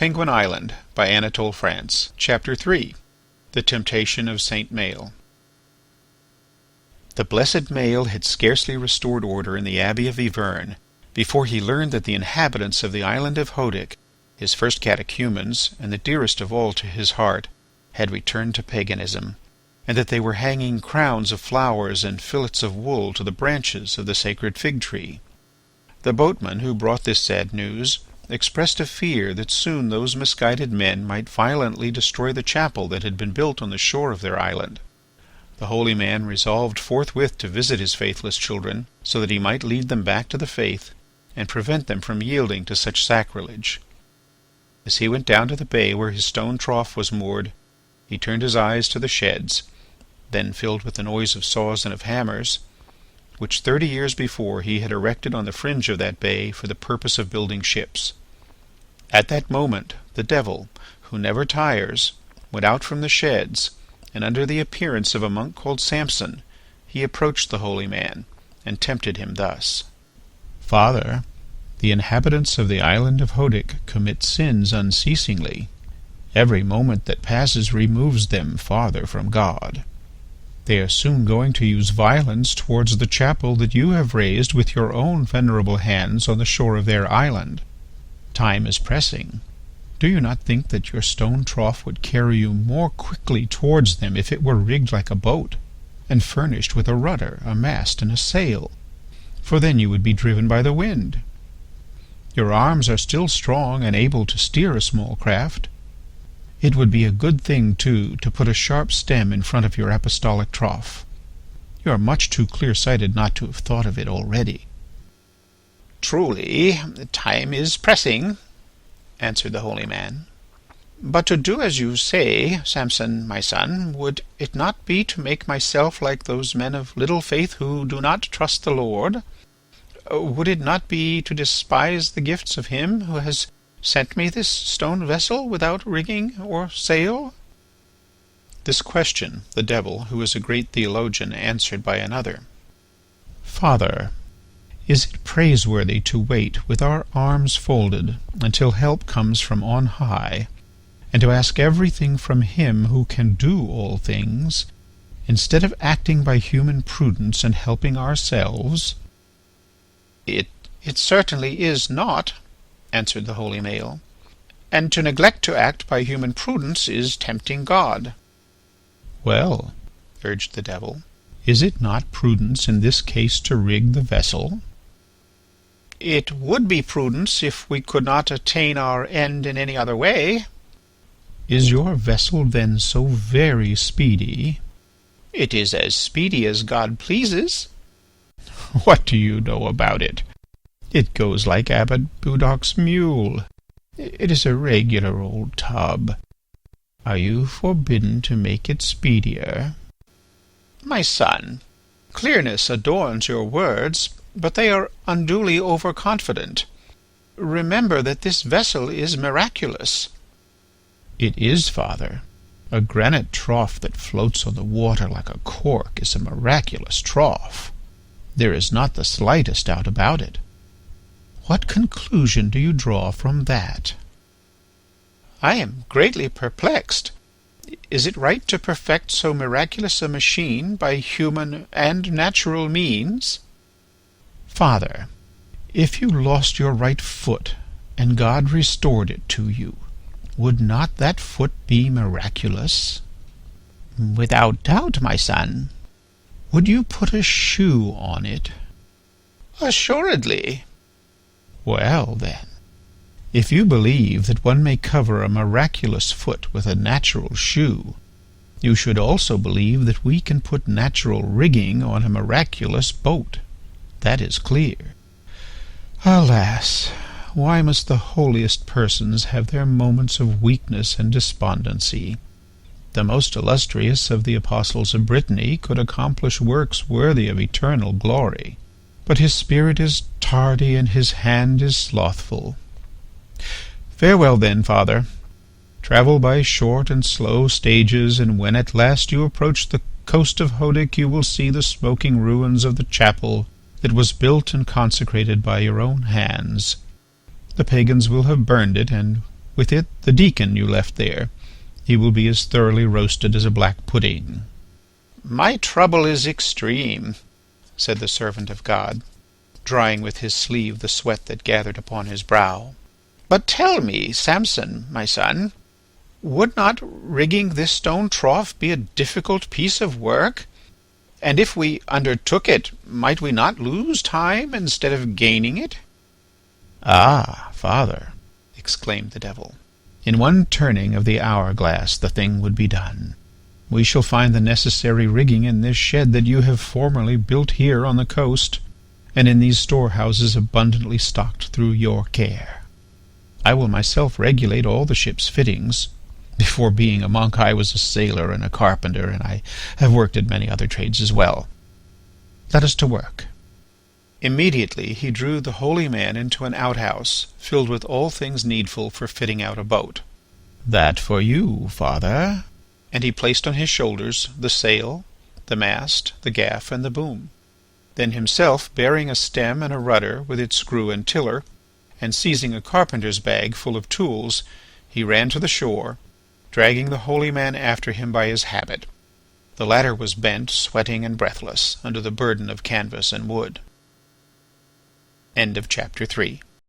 Penguin Island by Anatole France. Chapter 3. The Temptation of Saint Maël. The blessed Maël had scarcely restored order in the Abbey of Yvern before he learned that the inhabitants of the island of Hodic, his first catechumens and the dearest of all to his heart, had returned to paganism, and that they were hanging crowns of flowers and fillets of wool to the branches of the sacred fig tree. The boatman who brought this sad news expressed a fear that soon those misguided men might violently destroy the chapel that had been built on the shore of their island. The holy man resolved forthwith to visit his faithless children, so that he might lead them back to the faith and prevent them from yielding to such sacrilege. As he went down to the bay where his stone trough was moored, he turned his eyes to the sheds, then filled with the noise of saws and of hammers, which 30 years before he had erected on the fringe of that bay for the purpose of building ships. At that moment the devil, who never tires, went out from the sheds, and under the appearance of a monk called Samson, he approached the holy man and tempted him thus: "Father, the inhabitants of the island of Hodic commit sins unceasingly. Every moment that passes removes them farther from God. They are soon going to use violence towards the chapel that you have raised with your own venerable hands on the shore of their island. Time is pressing. Do you not think that your stone trough would carry you more quickly towards them if it were rigged like a boat, and furnished with a rudder, a mast, and a sail? For then you would be driven by the wind. Your arms are still strong and able to steer a small craft. It would be a good thing, too, to put a sharp stem in front of your apostolic trough. You are much too clear-sighted not to have thought of it already." "Truly, time is pressing," answered the holy man. "But to do as you say, Samson, my son, would it not be to make myself like those men of little faith who do not trust the Lord? Would it not be to despise the gifts of him who has sent me this stone vessel without rigging or sail?" This question the devil, who was a great theologian, answered by another: "Father, is it praiseworthy to wait with our arms folded until help comes from on high, and to ask everything from him who can do all things, instead of acting by human prudence and helping ourselves?" It certainly is not," answered the holy Maël, "and to neglect to act by human prudence is tempting God." "Well," urged the devil, "is it not prudence in this case to rig the vessel?" "It would be prudence if we could not attain our end in any other way." "Is your vessel then so very speedy?" "It is as speedy as God pleases." "What do you know about it? It goes like Abbot Budoc's mule. It is a regular old tub. Are you forbidden to make it speedier?" "My son, clearness adorns your words, but they are unduly overconfident. Remember that this vessel is miraculous." "It is, father. A granite trough that floats on the water like a cork is a miraculous trough. There is not the slightest doubt about it. What conclusion do you draw from that?" "I am greatly perplexed. Is it right to perfect so miraculous a machine by human and natural means?" "Father, if you lost your right foot and God restored it to you, would not that foot be miraculous?" "Without doubt, my son." "Would you put a shoe on it?" "Assuredly." "Well, then, if you believe that one may cover a miraculous foot with a natural shoe, you should also believe that we can put natural rigging on a miraculous boat. That is clear. Alas! Why must the holiest persons have their moments of weakness and despondency? The most illustrious of the apostles of Brittany could accomplish works worthy of eternal glory, but his spirit is tardy and his hand is slothful. Farewell then, father. Travel by short and slow stages, and when at last you approach the coast of Hodic you will see the smoking ruins of the chapel that was built and consecrated by your own hands. The pagans will have burned it, and with it the deacon you left there. He will be as thoroughly roasted as a black pudding." "My trouble is extreme," said the servant of God, drying with his sleeve the sweat that gathered upon his brow. "But tell me, Samson, my son, would not rigging this stone trough be a difficult piece of work? And if we undertook it, might we not lose time instead of gaining it?" "Ah, father," exclaimed the devil, "in one turning of the hourglass the thing would be done. We shall find the necessary rigging in this shed that you have formerly built here on the coast, and in these storehouses abundantly stocked through your care. I will myself regulate all the ship's fittings. Before being a monk I was a sailor and a carpenter, and I have worked at many other trades as well. Let us to work." Immediately he drew the holy man into an outhouse filled with all things needful for fitting out a boat. "That for you, father." And he placed on his shoulders the sail, the mast, the gaff, and the boom. Then himself, bearing a stem and a rudder with its screw and tiller, and seizing a carpenter's bag full of tools, he ran to the shore, dragging the holy man after him by his habit. The latter was bent, sweating and breathless, under the burden of canvas and wood. End of chapter 3.